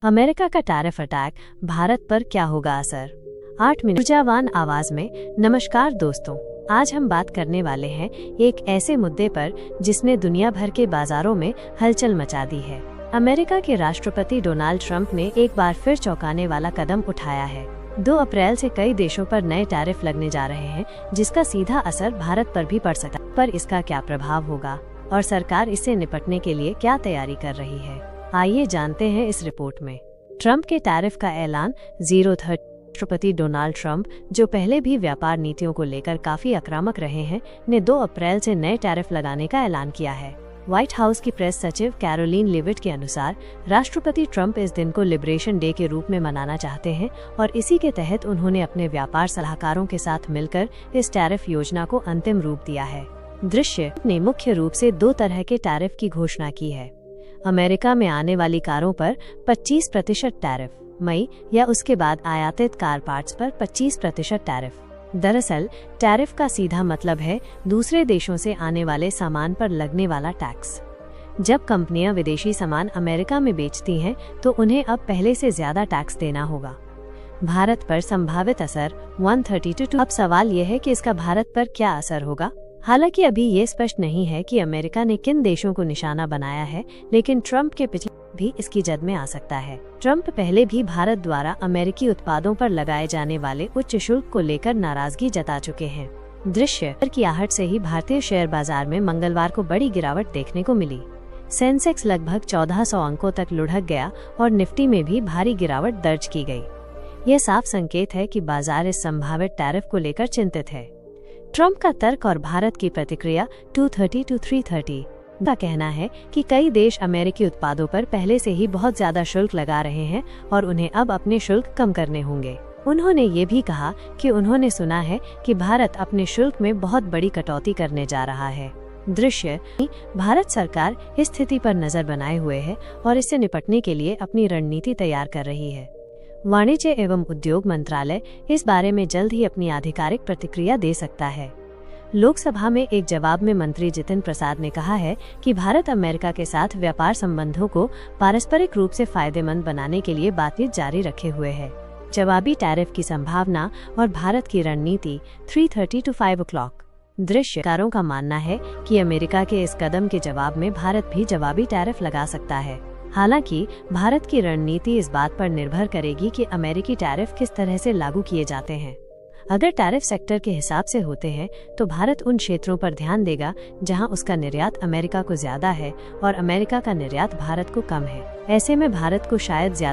America का tariff attack, Bharat पर क्या होगा असर? 8 मिनट ऊर्जावान आवाज में। नमस्कार दोस्तों, आज हम बात करने वाले हैं एक ऐसे मुद्दे पर जिसने दुनिया भर के बाजारों में हलचल मचा दी है। अमेरिका के राष्ट्रपति डोनाल्ड ट्रंप ने एक बार फिर चौंकाने वाला कदम उठाया है। 2 अप्रैल से कई देशों पर नए टैरिफ लगने जा रहे हैं, जिसका सीधा असर भारत पर भी पड़ सकता है। पर इसका क्या प्रभाव होगा और सरकार इससे निपटने के लिए क्या तैयारी कर रही है, आइए जानते हैं इस रिपोर्ट में। ट्रंप के टैरिफ का ऐलान। राष्ट्रपति डोनाल्ड ट्रंप, जो पहले भी व्यापार नीतियों को लेकर काफी आक्रामक रहे हैं, ने 2 अप्रैल से नए टैरिफ लगाने का ऐलान किया है। व्हाइट हाउस की प्रेस सचिव कैरोलिन लेविट के अनुसार राष्ट्रपति ट्रंप इस दिन को लिबरेशन डे के रूप में मनाना चाहते हैं और इसी के तहत उन्होंने अपने व्यापार सलाहकारों के साथ मिलकर इस टैरिफ योजना को अंतिम रूप दिया है। दृश्य ने मुख्य रूप से 2 तरह के टैरिफ की घोषणा की है। अमेरिका में आने वाली कारों पर 25% टैरिफ, मई या उसके बाद आयातित कार पार्ट्स पर 25% टैरिफ। दरअसल टैरिफ का सीधा मतलब है दूसरे देशों से आने वाले सामान पर लगने वाला टैक्स। जब कंपनियां विदेशी सामान अमेरिका में बेचती हैं तो उन्हें अब पहले से ज्यादा टैक्स देना होगा। भारत पर संभावित असर 132। अब सवाल यह है कि इसका भारत पर क्या असर होगा। हालांकि अभी ये स्पष्ट नहीं है कि अमेरिका ने किन देशों को निशाना बनाया है, लेकिन ट्रंप के पिछले भी इसकी जद में आ सकता है। ट्रंप पहले भी भारत द्वारा अमेरिकी उत्पादों पर लगाए जाने वाले उच्च शुल्क को लेकर नाराजगी जता चुके हैं। दृश्य की आहट से ही भारतीय शेयर बाजार में मंगलवार को बड़ी गिरावट देखने को मिली। सेंसेक्स लगभग 1400 अंकों तक लुढ़क गया और निफ्टी में भी भारी गिरावट दर्ज की गई। यह साफ संकेत है कि बाजार इस संभावित टैरिफ को लेकर चिंतित है। ट्रंप का तर्क और भारत की प्रतिक्रिया। 230 to 330 का कहना है कि कई देश अमेरिकी उत्पादों पर पहले से ही बहुत ज्यादा शुल्क लगा रहे हैं और उन्हें अब अपने शुल्क कम करने होंगे। उन्होंने ये भी कहा कि उन्होंने सुना है कि भारत अपने शुल्क में बहुत बड़ी कटौती करने जा रहा है। दृश्य भारत सरकार इस स्थिति पर नजर बनाए हुए है और इससे निपटने के लिए अपनी रणनीति तैयार कर रही है। वाणिज्य एवं उद्योग मंत्रालय इस बारे में जल्द ही अपनी आधिकारिक प्रतिक्रिया दे सकता है। लोकसभा में एक जवाब में मंत्री जितिन प्रसाद ने कहा है कि भारत अमेरिका के साथ व्यापार संबंधों को पारस्परिक रूप से फायदेमंद बनाने के लिए बातचीत जारी रखे हुए है। जवाबी टैरिफ की संभावना और भारत की रणनीति। 3:30 to 5 o'clock। दृश्यकारों का मानना है कि अमेरिका के इस कदम के जवाब में भारत भी जवाबी टैरिफ लगा सकता है। हालांकि भारत की रणनीति इस बात पर निर्भर करेगी कि अमेरिकी टैरिफ किस तरह से लागू किए जाते हैं। अगर टैरिफ सेक्टर के हिसाब से होते हैं तो भारत उन क्षेत्रों पर ध्यान देगा जहां उसका निर्यात अमेरिका को ज्यादा है और अमेरिका का निर्यात भारत को कम है। ऐसे में भारत को शायद ज्यादा